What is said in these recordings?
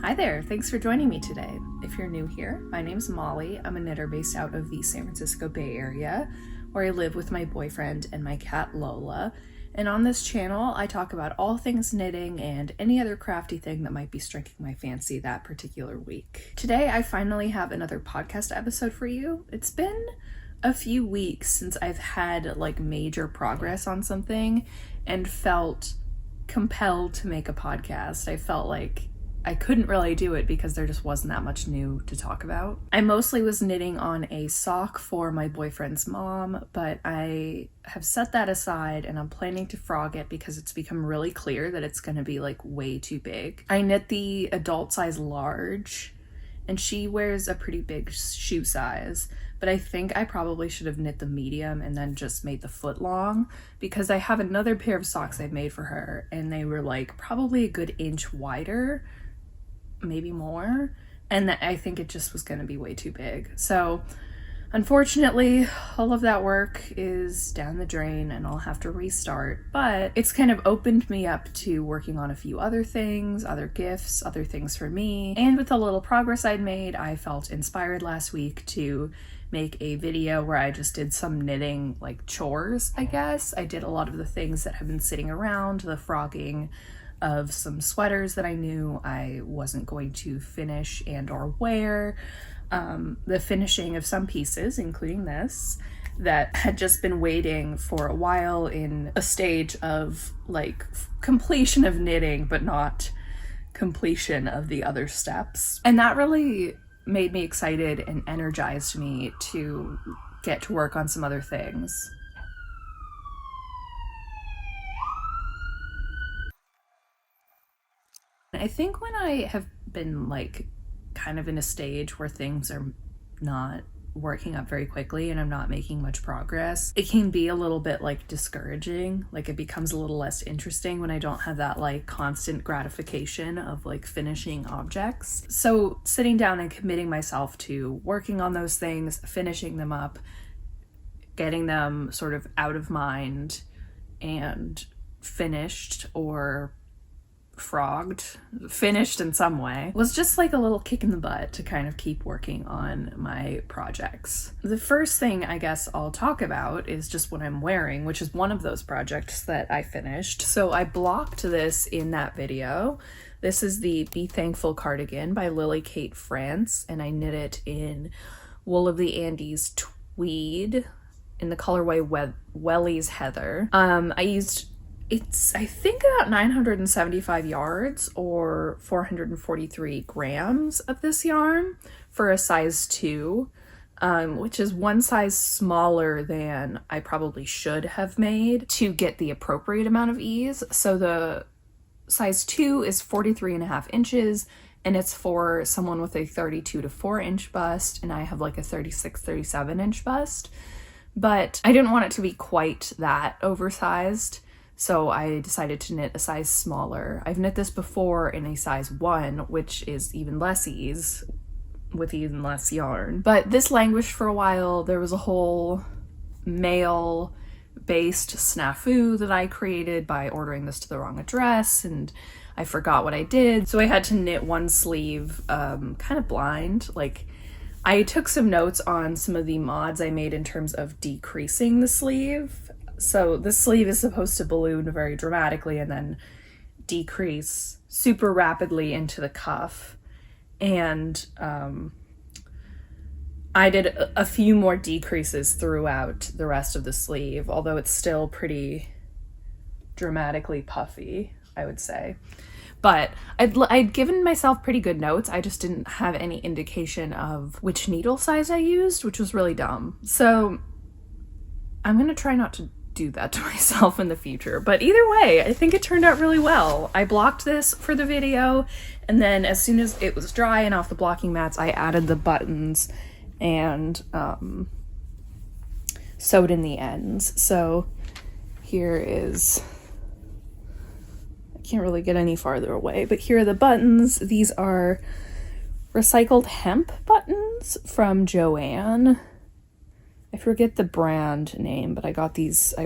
Hi there, thanks for joining me today. If you're new here, my name's Molly. I'm a knitter based out of the San Francisco Bay Area, where I live with my boyfriend and my cat Lola. And on this channel, I talk about all things knitting and any other crafty thing that might be striking my fancy that particular week. Today, I finally have another podcast episode for you. It's been a few weeks since I've had major progress on something and felt compelled to make a podcast. I felt like I couldn't really do it because there just wasn't that much new to talk about. I mostly was knitting on a sock for my boyfriend's mom, but I have set that aside and I'm planning to frog it because it's become really clear that it's going to be way too big. I knit the adult size large and she wears a pretty big shoe size, but I think I probably should have knit the medium and then just made the foot long because I have another pair of socks I've made for her and they were probably a good inch wider, maybe more, and I think it just was going to be way too big. So unfortunately, all of that work is down the drain and I'll have to restart, but it's kind of opened me up to working on a few other things, other gifts, other things for me. And with the little progress I'd made, I felt inspired last week to make a video where I just did some knitting chores, I guess. I did a lot of the things that have been sitting around, the frogging of some sweaters that I knew I wasn't going to finish and or wear, the finishing of some pieces, including this, that had just been waiting for a while in a stage of completion of knitting, but not completion of the other steps. And that really made me excited and energized me to get to work on some other things. I think when I have been kind of in a stage where things are not working up very quickly and I'm not making much progress, it can be a little bit discouraging. It becomes a little less interesting when I don't have that constant gratification of finishing objects. So sitting down and committing myself to working on those things, finishing them up, getting them sort of out of mind and finished or finished in some way, was just a little kick in the butt to kind of keep working on my projects. The first thing I guess I'll talk about is just what I'm wearing, which is one of those projects that I finished. So I blocked this in that video. This is the Be Thankful cardigan by Lily Kate France, and I knit it in Wool of the Andes tweed in the colorway Welly's Heather. It's I think about 975 yards or 443 grams of this yarn for a size 2, which is one size smaller than I probably should have made to get the appropriate amount of ease. So the size 2 is 43.5 inches and it's for someone with a 32 to 4 inch bust, and I have a 36, 37 inch bust, but I didn't want it to be quite that oversized. So I decided to knit a size smaller. I've knit this before in a size 1, which is even less ease with even less yarn. But this languished for a while. There was a whole mail-based snafu that I created by ordering this to the wrong address, and I forgot what I did. So I had to knit one sleeve kind of blind. I took some notes on some of the mods I made in terms of decreasing the sleeve. So the sleeve is supposed to balloon very dramatically and then decrease super rapidly into the cuff. And I did a few more decreases throughout the rest of the sleeve, although it's still pretty dramatically puffy, I would say. But I'd given myself pretty good notes. I just didn't have any indication of which needle size I used, which was really dumb. So I'm going to try not to do that to myself in the future. But either way, I think it turned out really well. I blocked this for the video, and then as soon as it was dry and off the blocking mats, I added the buttons and sewed in the ends. So here is, I can't really get any farther away, but here are the buttons. These are recycled hemp buttons from Joann. I forget the brand name, but I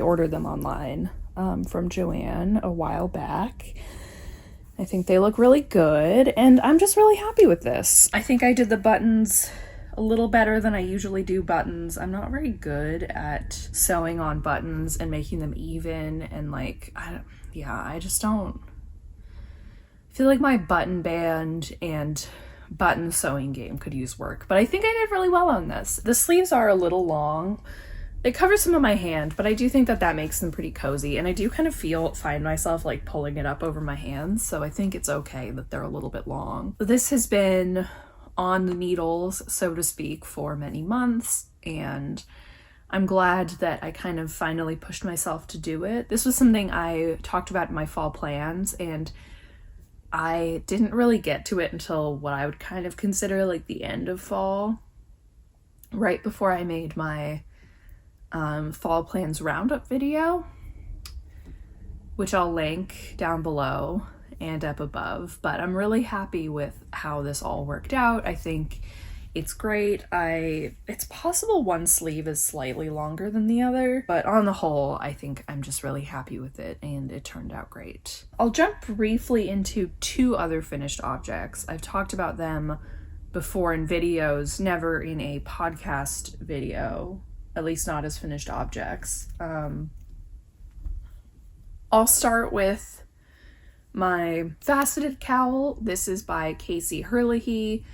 ordered them online from Joann a while back. I think they look really good, and I'm just really happy with this. I think I did the buttons a little better than I usually do buttons. I'm not very good at sewing on buttons and making them even, and like, I just don't feel like my button band and button sewing game could use work, but I think I did really well on this. The sleeves are a little long. They cover some of my hand, but I do think that makes them pretty cozy, and I do kind of find myself like pulling it up over my hands, so I think it's okay that they're a little bit long. This has been on the needles, so to speak, for many months, and I'm glad that I kind of finally pushed myself to do it. This was something I talked about in my fall plans, and I didn't really get to it until what I would kind of consider like the end of fall, right before I made my fall plans roundup video, which I'll link down below and up above. But I'm really happy with how this all worked out. I think it's great. It's possible one sleeve is slightly longer than the other, but on the whole, I think I'm just really happy with it, and it turned out great. I'll jump briefly into two other finished objects. I've talked about them before in videos, never in a podcast video, at least not as finished objects. I'll start with my faceted cowl. This is by Casey Herlihy,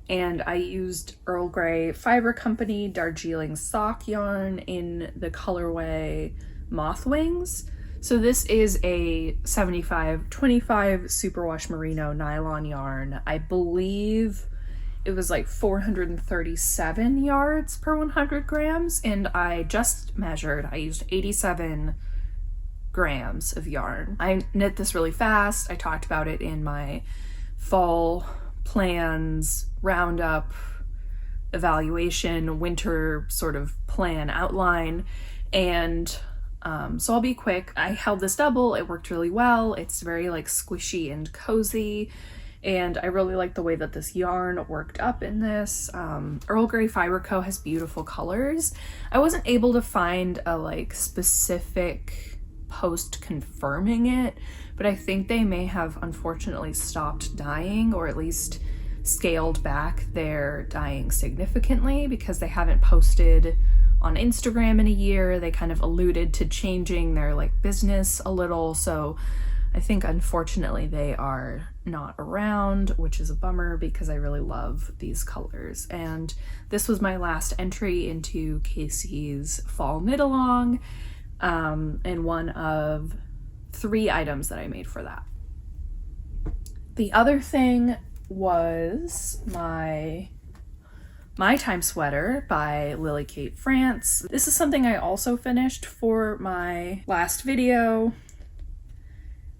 and I used Earl Grey Fiber Company Darjeeling sock yarn in the colorway Moth Wings. So this is a 75/25 superwash merino nylon yarn. I believe it was like 437 yards per 100 grams, and I just measured. I used 87 grams of yarn. I knit this really fast. I talked about it in my fall plans, roundup, evaluation, winter sort of plan outline, and so I'll be quick. I held this double. It worked really well. It's very like squishy and cozy, and I really like the way that this yarn worked up in this. Earl Grey Fiber Co. has beautiful colors. I wasn't able to find a like specific post confirming it, but I think they may have unfortunately stopped dyeing, or at least scaled back their dyeing significantly, because they haven't posted on Instagram in a year. They kind of alluded to changing their like business a little, so I think unfortunately they are not around, which is a bummer because I really love these colors. And this was my last entry into Casey's fall knit along, and one of 3 items that I made for that. The other thing was my Time Sweater by Lily Kate France. This is something I also finished for my last video.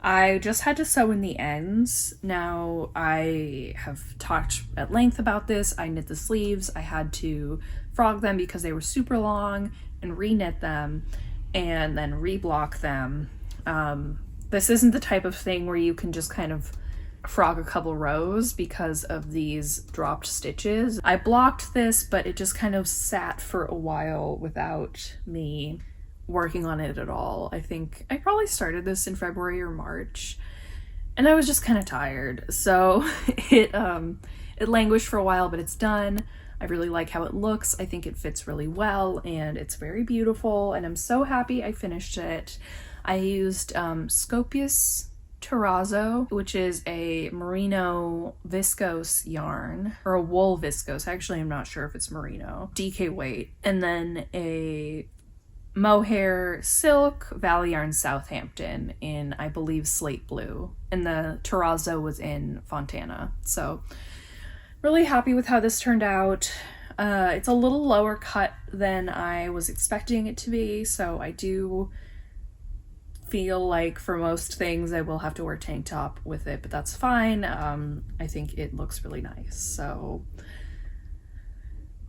I just had to sew in the ends. Now, I have talked at length about this. I knit the sleeves. I had to frog them because they were super long, and re-knit them, and then reblock them. This isn't the type of thing where you can just kind of frog a couple rows because of these dropped stitches. I blocked this, but it just kind of sat for a while without me working on it at all. I think I probably started this in February or March, and I was just kind of tired, so it languished for a while, but it's done. I really like how it looks. I think it fits really well, and it's very beautiful, and I'm so happy I finished it. I used Scopius Terrazzo, which is a merino viscose yarn, or a wool viscose. Actually, I'm not sure if it's merino. DK weight. And then a mohair silk Valley Yarn Southampton in, I believe, slate blue. And the terrazzo was in Fontana. So really happy with how this turned out. It's a little lower cut than I was expecting it to be, so I do feel like for most things I will have to wear tank top with it, but that's fine. I think it looks really nice. So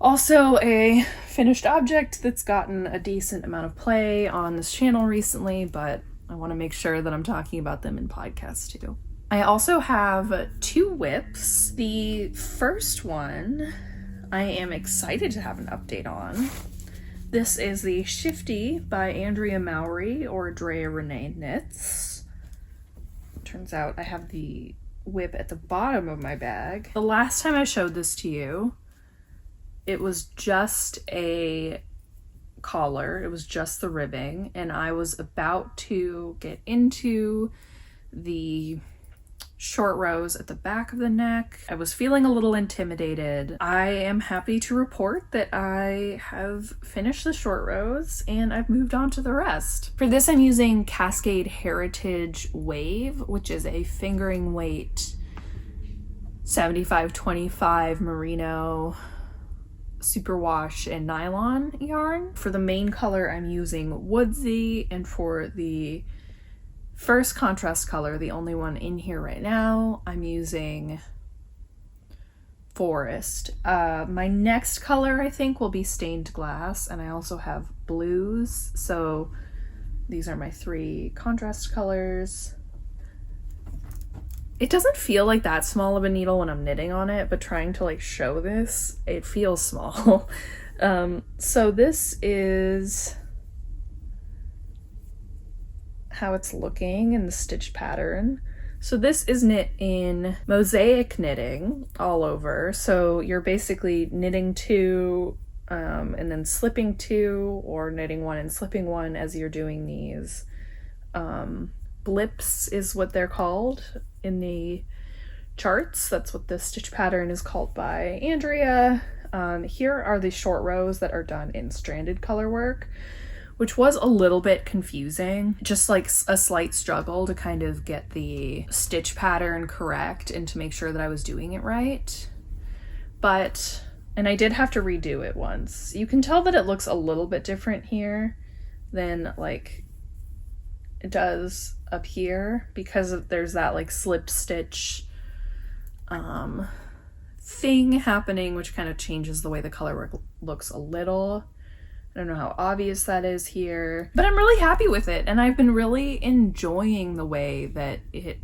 also a finished object that's gotten a decent amount of play on this channel recently, but I want to make sure that I'm talking about them in podcasts too. I also have 2 whips. The first one I am excited to have an update on. This is the Shifty by Andrea Mowry, or Drea Renee Knits. I'm Turns out I have the whip at the bottom of my bag. The last time I showed this to you, it was just a collar. It was just the ribbing, and I was about to get into the short rows at the back of the neck. I was feeling a little intimidated. I am happy to report that I have finished the short rows and I've moved on to the rest. For this, I'm using Cascade Heritage Wave, which is a fingering weight 75/25 merino superwash and nylon yarn. For the main color, I'm using Woodsy, and for the first contrast color, the only one in here right now, I'm using Forest. My next color, I think, will be Stained Glass, and I also have blues. So these are my 3 contrast colors. It doesn't feel like that small of a needle when I'm knitting on it, but trying to like show this, it feels small. So this is how it's looking in the stitch pattern. So this is knit in mosaic knitting all over. So you're basically knitting 2 and then slipping 2, or knitting 1 and slipping 1 as you're doing these. Blips is what they're called in the charts. That's what this stitch pattern is called by Andrea. Here are the short rows that are done in stranded color work, which was a little bit confusing. Just like a slight struggle to kind of get the stitch pattern correct and to make sure that I was doing it right. And I did have to redo it once. You can tell that it looks a little bit different here than like it does up here, because there's that like slip stitch thing happening, which kind of changes the way the color work looks a little. I don't know how obvious that is here, but I'm really happy with it, and I've been really enjoying the way that it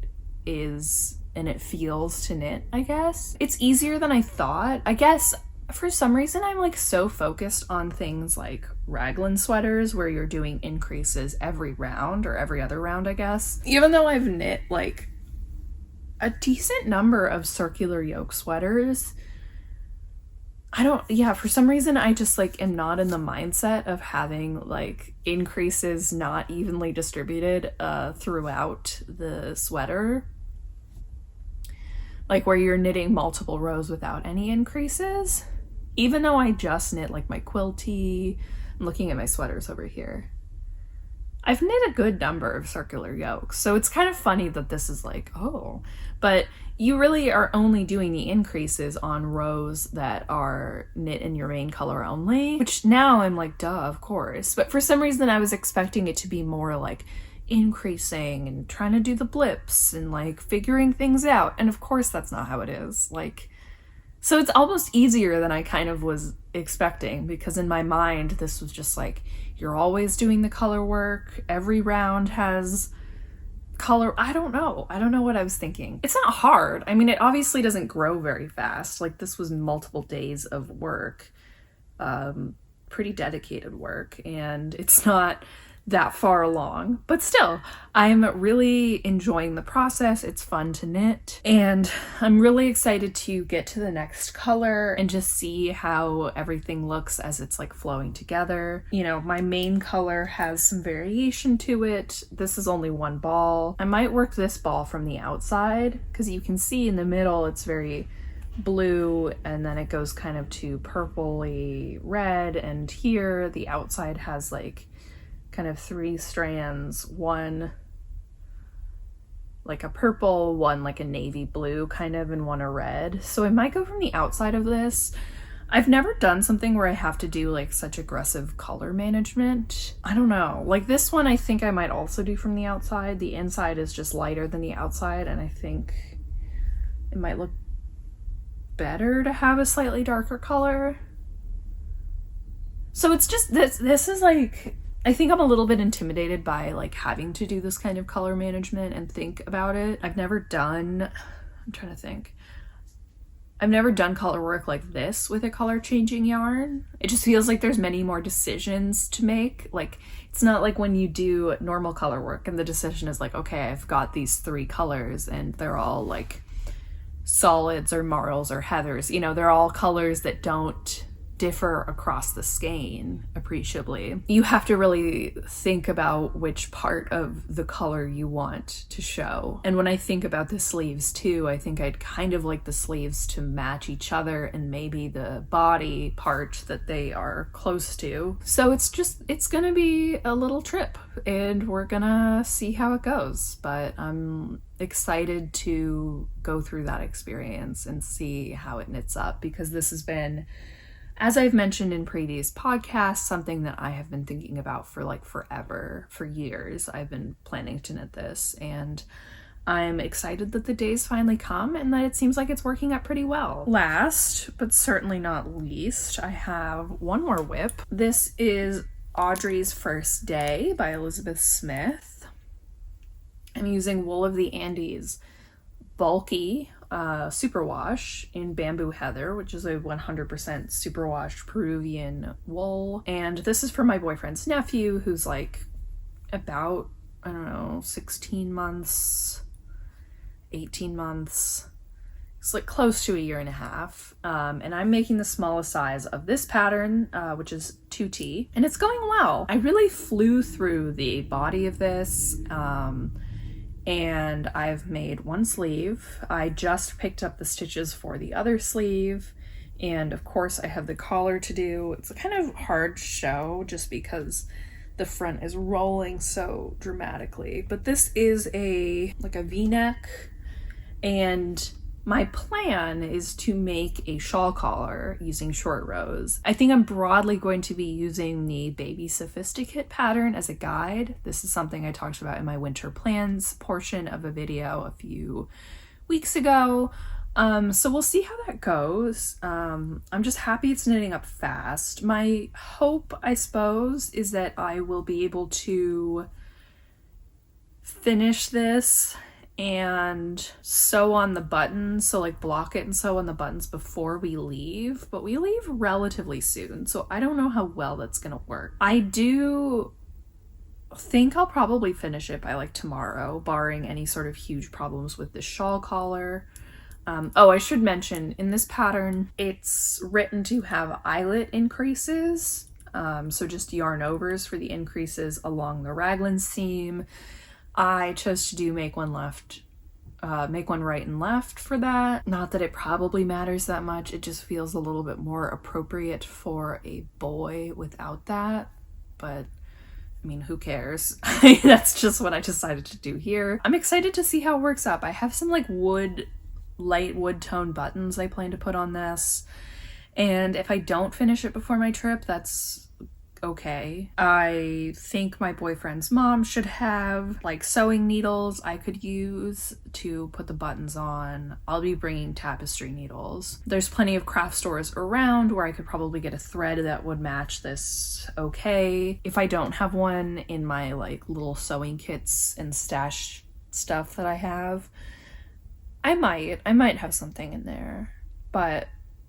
is and it feels to knit, I guess. It's easier than I thought. I guess for some reason I'm like so focused on things like raglan sweaters where you're doing increases every round or every other round, I guess. Even though I've knit like a decent number of circular yoke sweaters, for some reason I just like am not in the mindset of having like increases not evenly distributed throughout the sweater. Like where you're knitting multiple rows without any increases. Even though I just knit like my quilty, I'm looking at my sweaters over here. I've knit a good number of circular yokes, so it's kind of funny that this is like, oh, but you really are only doing the increases on rows that are knit in your main color only, which now I'm like, duh, of course. But for some reason I was expecting it to be more like increasing and trying to do the blips and like figuring things out. And of course that's not how it is. Like, so it's almost easier than I kind of was expecting, because in my mind this was just like, you're always doing the color work. Every round has color. I don't know what I was thinking. It's not hard. I mean, it obviously doesn't grow very fast. Like this was multiple days of work, pretty dedicated work, and it's not that far along, but still I'm really enjoying the process. It's fun to knit, and I'm really excited to get to the next color and just see how everything looks as it's like flowing together. You know, my main color has some variation to it. This is only 1 ball. I might work this ball from the outside, because you can see in the middle it's very blue, and then it goes kind of to purpley red, and here the outside has like kind of 3 strands, one like a purple, one like a navy blue kind of, and one a red. So I might go from the outside of this. I've never done something where I have to do like such aggressive color management. I don't know, like this one I think I might also do from the outside. The inside is just lighter than the outside, and I think it might look better to have a slightly darker color. So it's just this is like, I think I'm a little bit intimidated by like having to do this kind of color management and think about it. I've never done, I'm trying to think. I've never done color work like this with a color changing yarn. It just feels like there's many more decisions to make. Like, it's not like when you do normal color work and the decision is like, okay, I've got these 3 colors and they're all like solids or marls or heathers. You know, they're all colors that don't differ across the skein appreciably. You have to really think about which part of the color you want to show. And when I think about the sleeves too, I think I'd kind of like the sleeves to match each other and maybe the body part that they are close to. So it's gonna be a little trip and we're gonna see how it goes. But I'm excited to go through that experience and see how it knits up, because this has been, as I've mentioned in previous podcasts, something that I have been thinking about for like forever, for years. I've been planning to knit this, and I'm excited that the day's finally come and that it seems like it's working out pretty well. Last, but certainly not least, I have one more whip. This is Audrey's First Day by Elizabeth Smith. I'm using Wool of the Andes bulky superwash in bamboo heather, which is a 100% superwash Peruvian wool. And this is for my boyfriend's nephew, who's like about, I don't know, 16 months, 18 months. It's like close to a year and a half. And I'm making the smallest size of this pattern, which is 2T, and it's going well. I really flew through the body of this, and I've made one sleeve. I just picked up the stitches for the other sleeve, and of course I have the collar to do. It's a kind of hard show just because the front is rolling so dramatically, but this is like a V-neck, and my plan is to make a shawl collar using short rows. I think I'm broadly going to be using the Baby Sophisticate pattern as a guide. This is something I talked about in my winter plans portion of a video a few weeks ago. So we'll see how that goes. I'm just happy it's knitting up fast. My hope, I suppose, is that I will be able to finish this and sew on the buttons, so like block it and sew on the buttons before we leave, but we leave relatively soon, so I don't know how well that's gonna work. I do think I'll probably finish it by like tomorrow, barring any sort of huge problems with the shawl collar. Oh, I should mention, in this pattern, it's written to have eyelet increases, so just yarn overs for the increases along the raglan seam. I chose to do make one right and left for that. Not that it probably matters that much, it just feels a little bit more appropriate for a boy without that, but I mean, who cares? That's just what I decided to do here. I'm excited to see how it works up. I have some like light wood tone buttons I plan to put on this, and if I don't finish it before my trip, that's okay. I think my boyfriend's mom should have like sewing needles I could use to put the buttons on. I'll be bringing tapestry needles. There's plenty of craft stores around where I could probably get a thread that would match this okay. If I don't have one in my like little sewing kits and stash stuff that I have, I might have something in there, but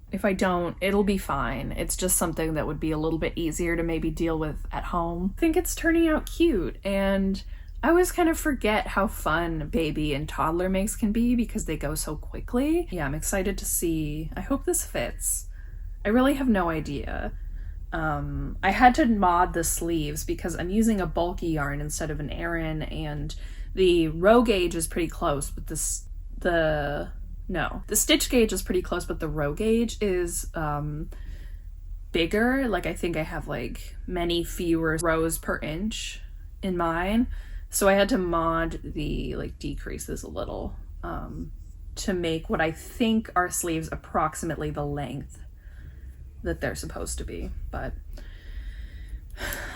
if I don't, it'll be fine. It's just something that would be a little bit easier to maybe deal with at home. I think it's turning out cute, and I always kind of forget how fun baby and toddler makes can be because they go so quickly. Yeah, I'm excited to see. I hope this fits. I really have no idea. I had to mod the sleeves because I'm using a bulky yarn instead of an Aran, and the row gauge is pretty close, but the stitch gauge is pretty close, but the row gauge is bigger. Like I think I have like many fewer rows per inch in mine, so I had to mod the like decreases a little to make what I think are sleeves approximately the length that they're supposed to be. But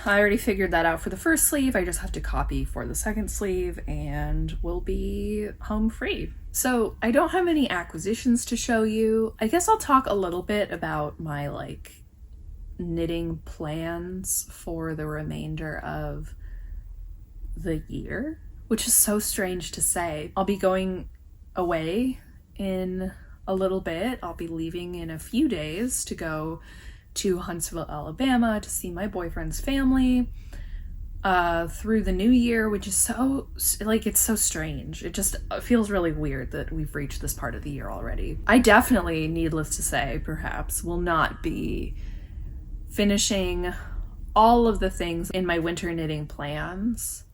I already figured that out for the first sleeve. I just have to copy for the second sleeve and we'll be home free. So I don't have any acquisitions to show you. I guess I'll talk a little bit about my like knitting plans for the remainder of the year, which is so strange to say. I'll be going away in a little bit. I'll be leaving in a few days to go to Huntsville, Alabama to see my boyfriend's family through the new year, which is so, like, it's so strange. It just feels really weird that we've reached this part of the year already. I definitely, needless to say, perhaps, will not be finishing all of the things in my winter knitting plans.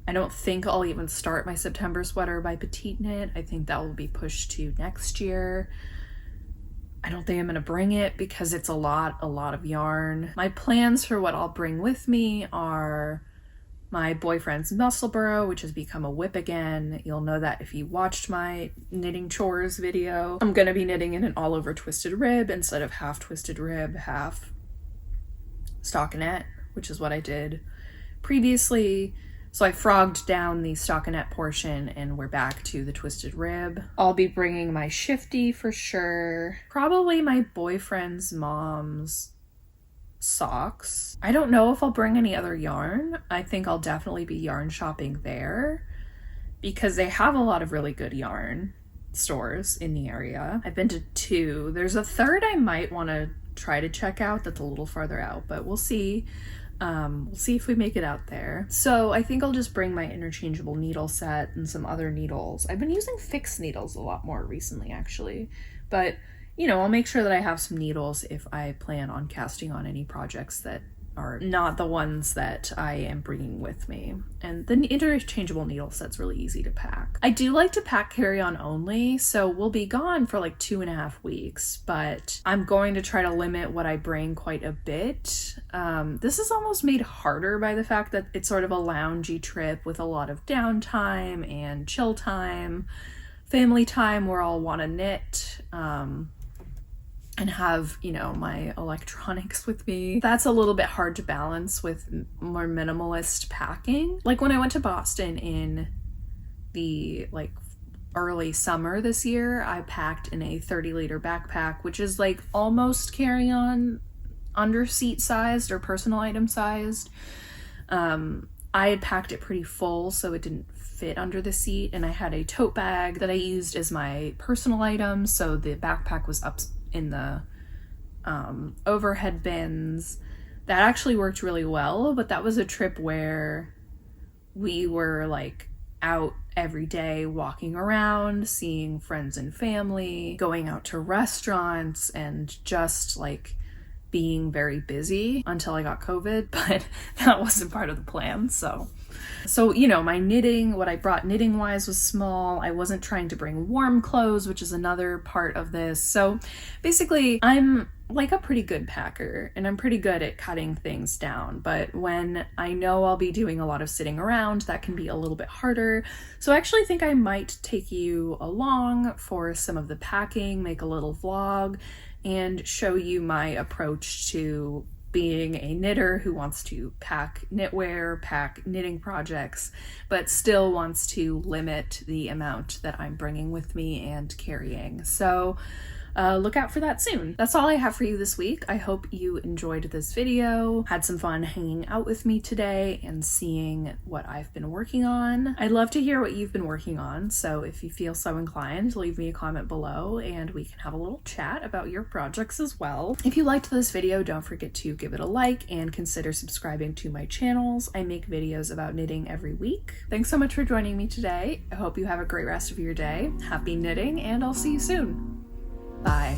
I don't think I'll even start my September sweater by Petite Knit. I think that will be pushed to next year. I don't think I'm gonna bring it because it's a lot of yarn. My plans for what I'll bring with me are my boyfriend's muscle burrow, which has become a whip again. You'll know that if you watched my knitting chores video. I'm gonna be knitting in an all over twisted rib instead of half twisted rib, half stockinette, which is what I did previously. So I frogged down the stockinette portion and we're back to the twisted rib. I'll be bringing my shifty for sure. Probably my boyfriend's mom's socks. I don't know if I'll bring any other yarn. I think I'll definitely be yarn shopping there because they have a lot of really good yarn stores in the area. I've been to 2. There's a third I might want to try to check out that's a little farther out, but we'll see. We'll see if we make it out there. So I think I'll just bring my interchangeable needle set and some other needles. I've been using fixed needles a lot more recently, actually, but you know, I'll make sure that I have some needles if I plan on casting on any projects that are not the ones that I am bringing with me. And the interchangeable needle set's really easy to pack. I do like to pack carry-on only, so we'll be gone for like 2.5 weeks, but I'm going to try to limit what I bring quite a bit. This is almost made harder by the fact that it's sort of a loungy trip with a lot of downtime and chill time, family time where I'll want to knit, and have, you know, my electronics with me. That's a little bit hard to balance with more minimalist packing. Like when I went to Boston in the like early summer this year, I packed in a 30-liter backpack, which is like almost carry-on under seat sized or personal item sized. I had packed it pretty full, so it didn't fit under the seat, and I had a tote bag that I used as my personal items, so the backpack was up in the overhead bins. That actually worked really well, but that was a trip where we were like out every day walking around, seeing friends and family, going out to restaurants, and just like being very busy until I got COVID, but that wasn't part of the plan. So you know, my knitting, what I brought knitting wise was small. I wasn't trying to bring warm clothes, which is another part of this. So basically I'm like a pretty good packer and I'm pretty good at cutting things down, but when I know I'll be doing a lot of sitting around, that can be a little bit harder. So I actually think I might take you along for some of the packing, make a little vlog, and show you my approach to being a knitter who wants to pack knitwear, pack knitting projects, but still wants to limit the amount that I'm bringing with me and carrying. So look out for that soon. That's all I have for you this week. I hope you enjoyed this video, had some fun hanging out with me today and seeing what I've been working on. I'd love to hear what you've been working on, so if you feel so inclined, leave me a comment below and we can have a little chat about your projects as well. If you liked this video, don't forget to give it a like and consider subscribing to my channels. I make videos about knitting every week. Thanks so much for joining me today. I hope you have a great rest of your day. Happy knitting, and I'll see you soon. Bye.